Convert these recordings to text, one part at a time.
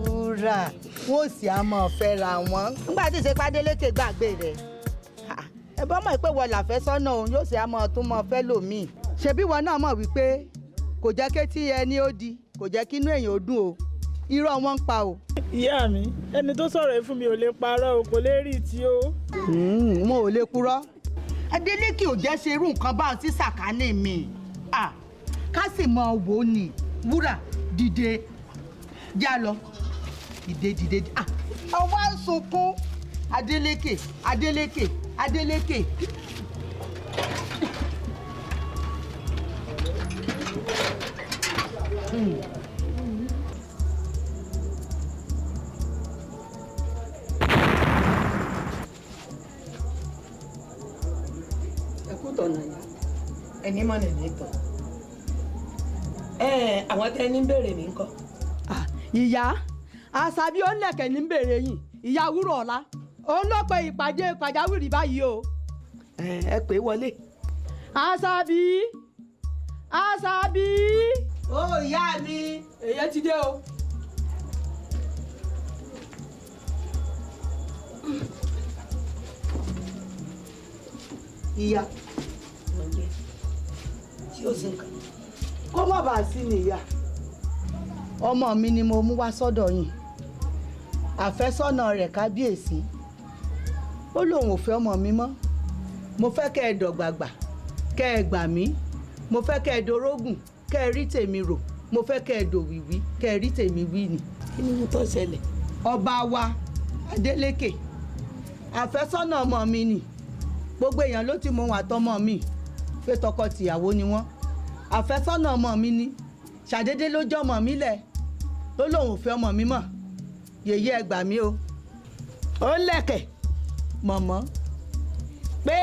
Wúrà wọn ò sì á mọ̀ fẹ́ra wọn nígbà tí ìṣèpá Adeleke gbàgbé rẹ̀ ẹ bọ́ mọ̀ pé wọ́n làfẹ́sọ́nà òun yóò sì á mọ̀ tún mọ̀ fẹ́ lòmíì ṣebí wọn náà mọ̀ wípé kò jẹ́ kétí ẹni ó di kò jẹ́ kínú èèyàn ó dùn o irọ́ wọn ń pa o. ìyá mi ẹni tó sọ̀rọ̀ ẹ fún mi ò lè parọ́ o kò lè rí tí o. mo ò lè purọ́ Adeleke ò jẹ́ ṣe irú nǹkan báwọn sí sàkání mi ká sì mọ wò ó ní Wúrà dìde já lọ dìde ọwọ́ ń sunkún Adeleke. Tọ̀nà yìí ẹni mọ̀ nìyí tán àwọn tẹ́ ní bèrè mi ńkọ́. ìyá àṣàbí ó lẹ̀kẹ̀ ní bèrè yìí ìyá Wúrà ọ̀la òun ló pe ìpàdé pàjáwìrì báyìí o. ẹ pè é wọlé. àṣàbí. ó ìyá mi. èyí ti dé o. ìyá tí ó sì ń kàn. kó má bàa sí nìyá ọmọ mi ni mo mú wá sọ́dọ̀ yín àfẹ́sọ́nà rẹ̀ kábíyèsí ó lóun ò fẹ́ ọmọ mi mọ́ mo fẹ́ kẹ́ ẹ dọ̀gbàgbà kẹ́ ẹ gbà mí mo fẹ́ kẹ́ ẹ dorógùn kẹ́ ẹ rí tèmi rò mo fẹ́ kẹ́ ẹ dòwìwí kẹ́ ẹ rí tèmi wí ni. kí ni mo tó ṣẹlẹ̀. ọba wa Adeleke àfẹ́sọ́nà ọmọ mi ni gbogbo èèyàn ló ti mọ wọn àtọmọ mi pé tọkọ-tìyàwó ni wọ́n àfẹ́sọ́nà ọmọ mi ni ṣàdédé ló jẹ́ ọmọ mi lẹ̀ ló lóun ò fẹ́ ọmọ mi mọ́ yèyé ẹ gbà mí o. ó lẹ̀kẹ̀ mọ̀mọ́ pé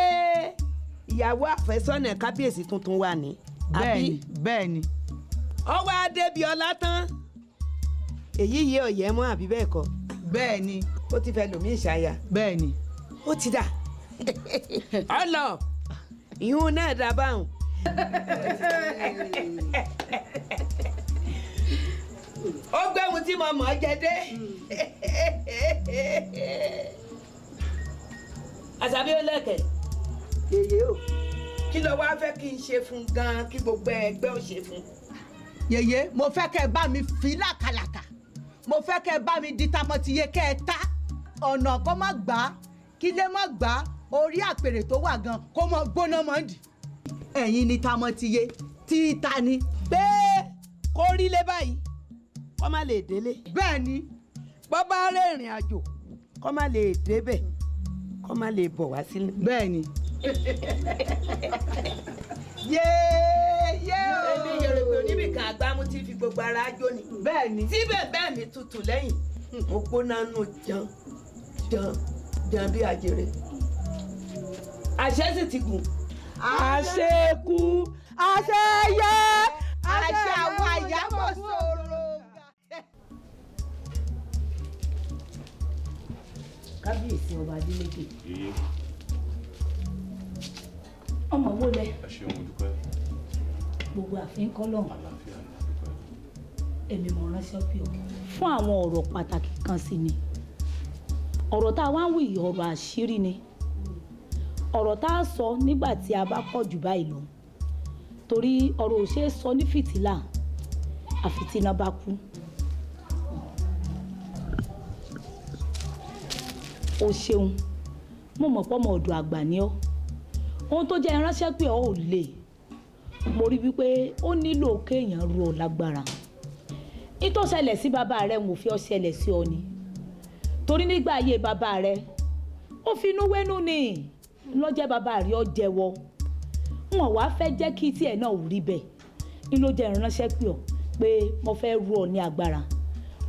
ìyàwó àfẹ́sọ́nà kábíyèsí tuntun wà ní. bẹ́ẹ̀ni. ó wá débi ọlá tán èyí yé ọ̀yẹ́ mọ́ àbí bẹ́ẹ̀ kọ́. bẹ́ẹ̀ni. ó ti fẹ́ lòmí ìṣàyà. bẹ́ẹ̀ni. ó ti dà ọlọ ìhun náà dà báwọn. ó gbẹ́hùn tí mo mọ̀ ọ́ jẹ dé. àṣàbí ó lẹ̀kẹ̀. yèyé o. kí ló wá fẹ́ kí n ṣe fún gan-an kí gbogbo ẹgbẹ́ ò ṣe fún. yèyé mo fẹ́ kẹ́ ẹ bá mi fi làkàlàkà mo fẹ́ kẹ́ ẹ bá mi di tamọ́tiyé kẹ́ ẹ ta ọ̀nà kó má gbà á kí lè má gbà á orí àpèrè tó wà gan kó mọ gbóná mọ́ dì. ẹ̀yin ni tamọ́tiyé tí ta ni. pé kó rí lé báyìí kó má lè délé. bẹ́ẹ̀ ni. bọ́ bá rìnrìn àjò kó má lè débẹ̀ kó má lè bọ̀ wá sílẹ̀. bẹ́ẹ̀ ni. yéé o. èmi Yorùbá oníbìkan àgbámú tí fi gbogbo ara jó ni. bẹ́ẹ̀ ni. síbẹ̀ bẹ́ẹ̀ mi tutù lẹ́yìn mo gbóná nù jan bí ajere. àṣẹ sì ti gùn. àṣekú àṣeyẹ àṣẹ àwọn àyàmọ̀ sọ̀rọ̀. kábíyèsí ọba Adeleke ọmọ wo lẹ gbogbo àfin kọlọ́hún èmi mo ránṣẹ́ pé o fún àwọn ọ̀rọ̀ pàtàkì kan sí ni ọ̀rọ̀ tá a wá ń wí ọ̀rọ̀ àṣírí ni ọ̀rọ̀ tá a sọ nígbà tí a bá pọ̀ jù báyìí lọ torí ọ̀rọ̀ ò ṣe é sọ ní fìtílà àfi tí iná bá kú. o ṣeun mo mọ̀ pọ́ ọmọ ọ̀dọ̀ àgbà ni ọ́ ohun tó jẹ́ ìránṣẹ́ pé ọ́ ò lè mo rí wípé ó nílò kéèyàn ru ọ lágbára ìtò ṣẹlẹ̀ sí bàbá rẹ̀ ń fi ọ́ ṣẹlẹ̀ sí ọ ni torí nígbà ayé bàbá rẹ̀ ó fi inú wẹ́nu ni lọ́jẹ́ bàbá rẹ̀ ọ jẹ́wọ́ wọn wá fẹ́ jẹ́ kí tiẹ̀ náà rí bẹ́ẹ̀ ni ló jẹ́ ìránṣẹ́ pé ọ́ pé mo fẹ́ ru ọ ní agbára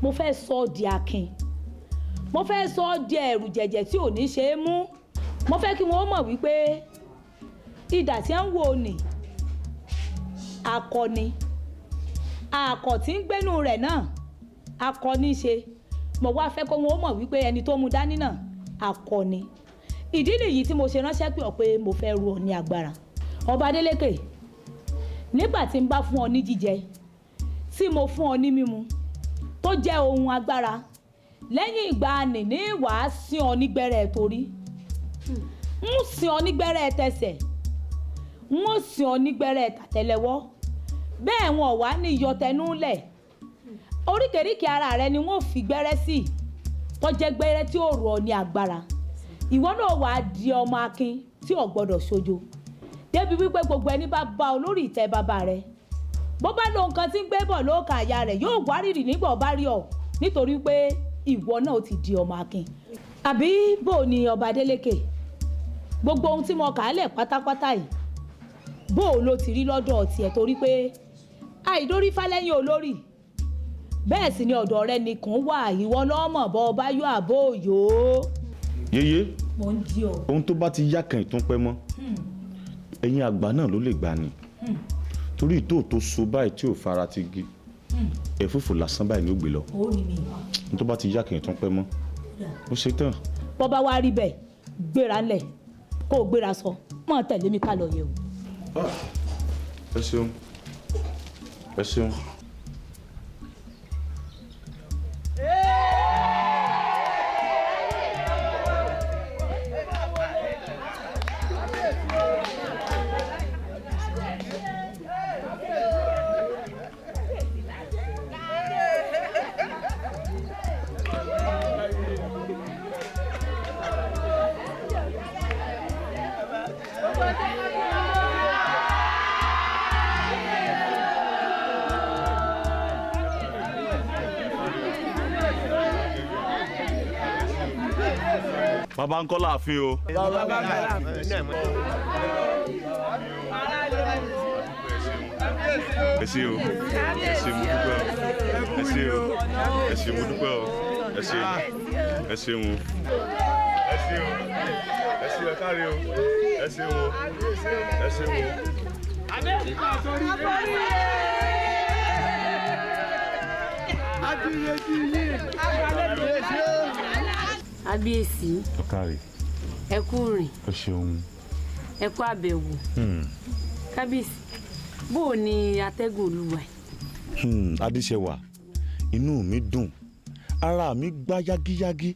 mo fẹ́ sọ ọ́ di akin mo fẹ́ sọ ọ́ di ẹ̀rù jẹ̀jẹ̀ tí ò ní ṣe é mú mo fẹ́ kí wọ́n mọ̀ wípé idà tí ń wò ní akọni akọ tí ń gbénu rẹ̀ náà akọni ṣe mo wá fẹ́ kó wọ́n mọ̀ wípé ẹni tó mú dání náà akọni ìdí nìyí tí mo ṣe ránṣẹ́ pé ọ pé mo fẹ́ ru ọ ní agbára ọba Adeleke nígbà tí n bá fún ọ ní jíjẹ tí mo fún ọ ní mímu tó jẹ́ ohun agbára lẹ́yìn ìgbà nìní wàá sin ọ nígbẹ́rẹ́ torí ń sin ọ nígbẹ́rẹ́ tẹsẹ̀ ń sin ọ nígbẹ́rẹ́ tàtẹ́lẹwọ́ bẹ́ẹ̀ wọn wà ní yọtẹnúlẹ̀ oríkèéríkèé ara rẹ ni wọn ò fi gbẹ́rẹ́ sí tó jẹ́ gbẹ́rẹ́ tí ó rọ̀ ní agbára ìwọ náà wàá di ọmọ akin tí ò gbọ́dọ̀ ṣojo débi wípé gbogbo ẹni bá bá ọ lórí ìtẹ́ bàbá rẹ bó bá lo nǹkan tí ń gbé bọ̀ lóòkà àyà rẹ̀ yóò wárìrì nígbà ọba rí ọ nítorí pé ìwọ náà ti di ọmọ akin àbí bò ní ọba Adeleke gbogbo ohun tí mo kà á lẹ̀ pátápátá yìí bó ló ti rí lọ́dọ̀ tiẹ̀ torí pé àìdórí fálẹ́yìn olórí bẹ́ẹ̀ sì ni ọ̀dọ̀ rẹ nìkan wà ìwọ lọ́mọ̀ bọ́ ọba yọ àbó òyò. yeye mo ń jí ọ. ohun tó bá ti yá kan ìtúnpẹ́ mọ́ ẹ̀yin àgbà náà ló lè gbà ní torí ìtò tó so báyìí tí ò fara ti gi ẹ̀fúfù lásán báyìí ni ó gbé lọ ohun tó bá ti yá kan ìtúnpẹ́ mọ́ ó ṣe tán. bọ́ bá wá rí bẹ́ẹ̀ gbéra ńlẹ̀ kó o gbéra sọ mọ́ tẹ̀lé mi ká lọ yẹ̀ o. ẹ ṣeun ẹ ṣeun. Bàbá ń kọ́ láàfin o. Ẹ ṣé o, ẹ ṣé mo dúpẹ́ o, ẹ ṣé o, ẹ ṣé mo dúpẹ́ o, ẹ ṣé, ẹ ṣé o, ẹ ṣé o, ẹ ṣé ẹ káre o, ẹ ṣé o, ẹ ṣé o. Kábíyèsí Ọ̀kàrẹ̀. ẹ kú rìn Ẹ ṣeun. ẹ kú àbẹ̀wò kábíyèsí bó o ní atẹ́gùn olúwa ẹ̀. Adéṣẹwà inú mi dùn ara mi gbá yágíyágí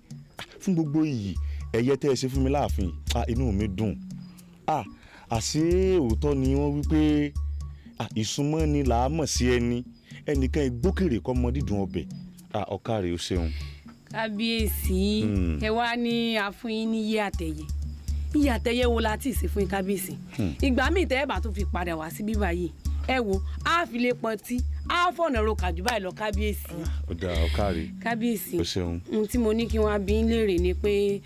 fún gbogbo iyì ẹ̀yẹ tẹ́ ẹ ṣe fún mi láàfin inú mi dùn àṣé òótọ́ ni wọ́n wí pé ìsúnmọ́ ni làá mọ̀ sí ẹni ẹnìkan ìgbókèrè kọ́ mọ dídùn ọbẹ̀ Ọ̀kàrẹ̀ ó ṣeun. Kábíyèsí ẹ wá ní àfún yín ní iye àtẹ̀yẹ wo la ti ṣe fún yín kábíyèsí ìgbà míì tẹ́ ẹ bá tún fi padà wá sí bíbá yìí ẹ wo á fi lè pọtí á fọ̀nà ro kàjú báyìí lọ kábíyèsí. Ọ̀dà Ọ̀kàrẹ̀ kábíyèsí ó ṣeun. ohun tí mo ní kí wọ́n á bí ń léèrè ni pé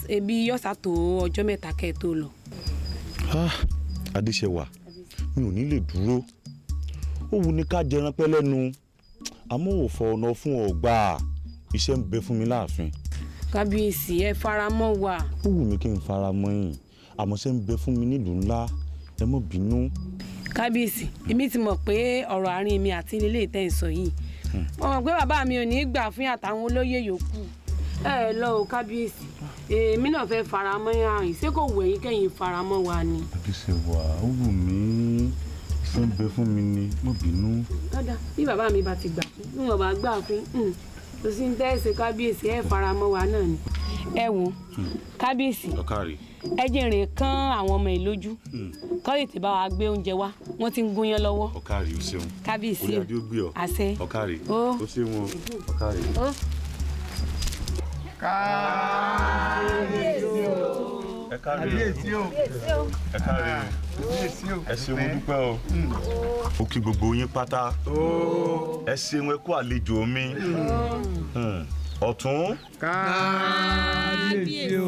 ebi yọ̀sà tó ọjọ́ mẹ́ta kẹ́ ẹ tó lọ. Adéṣẹwà mi ò ní lè dúró ó wù ní ká jẹran pẹ́ lẹ́nu àmọ́ ò fọ ọ̀nà fún ọ̀gbà iṣẹ́ ń bẹ fún mi láàfin. Kábíyèsí ẹ faramọ́ wa. ó wù mí kí n fara mọ́ yín àmọ́ ṣe ń bẹ fún mi nílùú ńlá ẹ mọ́ bínú. Kábíyèsí èmi ti mọ̀ pé ọ̀rọ̀ àárín mi àti ilé ìtẹ̀sọ̀ yìí mo mọ̀ pé bàbá mi ò ní gbà fún àtàwọn olóyè yòókù ẹ lọ o kábíyèsí èmi náà fẹ́ faramọ́ àrùn ṣé kò wù ẹ̀yin kẹ́yìn faramọ́ wa ni. Adéṣẹwà ó wù mí iṣẹ́ ń bẹ fún mi ni mọ́ bínú. dọ́dà bí bàbá mi bá ti gbà fún bí wọ́n bá gbà fún kò sí ní tẹ́sí kábíyèsí ẹ faramọ́ wa náà ni. ẹ wo kábíyèsí Ọ̀kàrẹ̀. ẹ jẹ́rìí kán àwọn ọmọ ìlójú kọ́ ètè bá wa gbé oúnjẹ wá wọ́n ti ń gúnyán lọ́wọ́. Ọ̀kàrẹ̀ ó ṣeun. Kábíyèsí orí adé ó gbé ọ. àṣẹ. Ọ̀kàrẹ̀ ó ṣe wọn. Ọ̀kàrẹ̀. Ẹ káre o. Ẹ káre o. Ẹ ṣé mo dúpẹ́ o. Ó kí gbogbo yín pátá. Ẹ ṣeun ẹ kú àlejò mi. Ọ̀tún. Kábíyèsí o.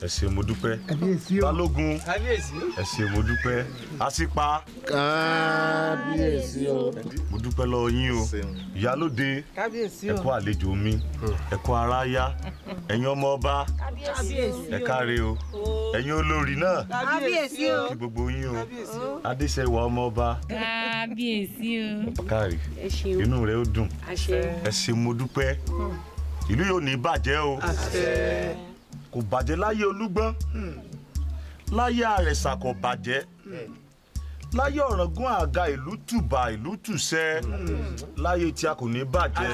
Ẹ ṣé mo dúpẹ́. Kábíyèsí o. Balógun. Kábíyèsí. Ẹ ṣé mo dúpẹ́. Àṣìpa. Kábíyèsí o. Mo dúpẹ́ lọ́wọ́ yín o. Ìyálóde. Kábíyèsí Ẹ kú àlejò mi. Ẹ kú aráyá. Ẹ̀yin ọmọ ọba. Ẹ káre o. Ẹ̀yin olórí náà. Kábíyèsí o. Kí gbogbo yín o. Adéṣẹwà ọmọ ọba. Kábíyèsí o. Ọ̀kàrẹ̀. ẹ ṣeun. Inú rẹ̀ ó dùn. àṣẹ. Ẹ ṣé mo dúpẹ́. Ìlú yóò ní bàjẹ́ o. Kò bàjẹ́ láyé Olúgbọ́n. Láyé Àrẹ̀sà kò bàjẹ́. láyé ọ̀ràngún àga ìlú tùbà ìlú tùṣẹ́ láyé tí a kò ní bàjẹ́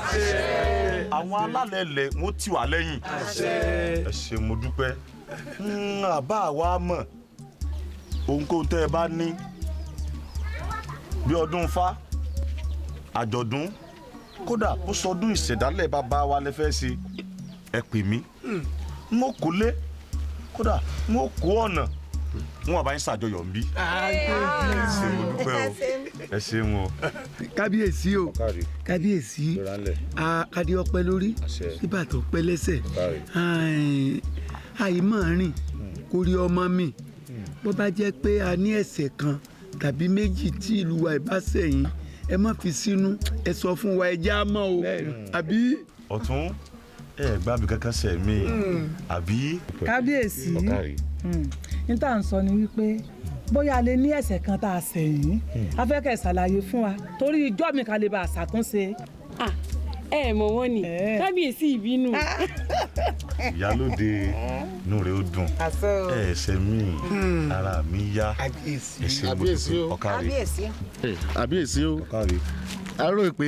àwọn alálẹ̀ ilẹ̀ wọ́n tì wá lẹ́yìn ẹ ṣé mo dúpẹ́ àbá wa mọ̀ ohunkóhun tẹ́ ẹ bá ní bí ọdún Ifá àjọ̀dún kódà ó sọdún ìṣẹ̀dálẹ̀ bàbá wa lẹ fẹ́ ṣe ẹ pè mí n ó kó lé kódà n ó kó ọ̀nà wọn àbá yín ṣàjọyọ̀ ń bí. ẹ ṣé mo dúpẹ́ o ẹ ṣé wọn. kábíyèsí o kábíyèsí adé ọpẹ́ lórí ìbàtọ̀ ọpẹ́ lẹ́sẹ̀ àìmọ̀ rìn kórí ọmọ mi bó bá jẹ́ pé a ní ẹ̀ṣẹ̀ kan tàbí méjì tí ìlú wa ìbá sẹ́yìn ẹ má fi sínú ẹ sọ fún wa ẹ já mọ́ o àbí. ọ̀tún ẹ gbàbí kankan sẹ̀ mí àbí. kábíyèsí ní tá à ń sọ ni wípé bóyá a lè ní ẹ̀ṣẹ̀ kan tá a sẹ̀yìn a fẹ́ kẹ́ ẹ ṣàlàyé fún wa torí ijọ́ mi kan lè bá a ṣàtúnṣe. ẹ mọ̀ wọ́n ni kábíyèsí ìbínú. ìyálóde inú rẹ̀ ó dùn ẹ̀ṣẹ̀ mi ara mi yá ẹ̀ṣẹ̀ gbogbo ọ̀kàrí. àbíyèsí o a rò pé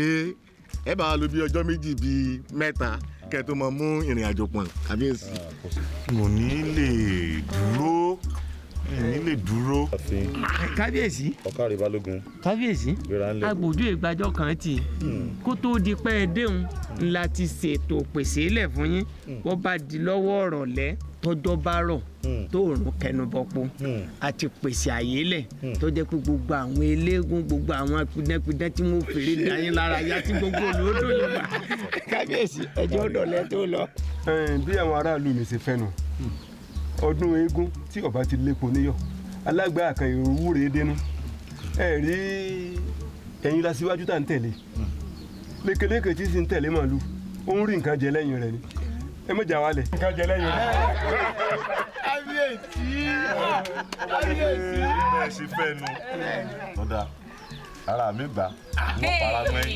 ẹ bá lò bí ọjọ́ méjì bíi mẹ́ta kẹ́ tó máa mú ìrìn àjò pọ̀n àbíyèsí. mo ní lè dúró. kábíyèsí ọ̀kàrí balógun. kábíyèsí agbòjú ìgbàjọ kan tì kó tó di pẹ́ ẹ déhùn ńlá ti ṣètò pèsè lẹ̀ fún yín wọ́n bá di lọ́wọ́ ọ̀rọ̀lẹ́ tọ́jọ́ bá rọ̀ tó òrùn kẹnubọ̀pọ̀ àti pèsè àyè lẹ̀ tó jẹ́ pé gbogbo àwọn eléégún gbogbo àwọn apidẹ́pidẹ́ tí wọ́n fèrè dání lára yá tí gbogbo olódò yóò bá kábíyèsí ẹjọ́ ọ̀dọ̀lẹ́ tó lọ. bí àwọn aráàlú mi ṣe fẹ́ nu ọdún eégún tí ọba ti lépo níyọ̀ alágbá àkàn ìwúre dénú ẹ rí ẹ̀yin lásìwájú tá à ń tẹ̀lé lékeléke tí sì ń tẹ̀lé màálù ó ń rí nǹkan jẹ lẹ́yìn rẹ̀ ni ẹ mọ̀jà wálẹ̀ nǹkan jẹ lẹ́yìn rẹ̀. kábíyèsí bẹ́ẹ̀ ṣe fẹ́ nu tọ́da ara mi gbà mo fara mọ́ ẹ.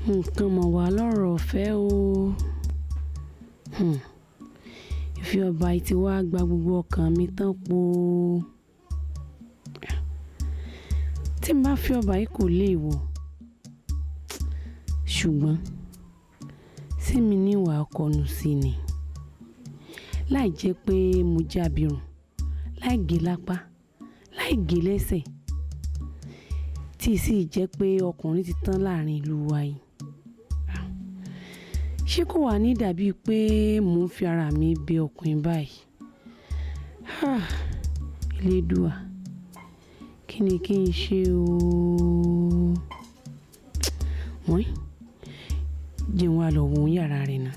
nǹkan mọ̀ wá lọ́rọ̀ ọ̀fẹ́ o ìfi ọba yìí ti wá gba gbogbo ọkàn mi tán po tí n bá fi ọba yìí kò léèwọ̀ ṣùgbọ́n sí mi níwà ọkọ̀nù sí ni láì jẹ́ pé mo jábìrùn láì gé lápá láì gé lẹ́sẹ̀ tí sì jẹ́ pé ọkùnrin ti tán láàrin ìlú wa yìí ṣé kò wá ní dàbíi pé mò ń fi ara mi bẹ ọkùnrin báyìí Elédùà kí ni kí n ṣe o wọ́n jẹun wá lọ wo yàrá rẹ̀ náà.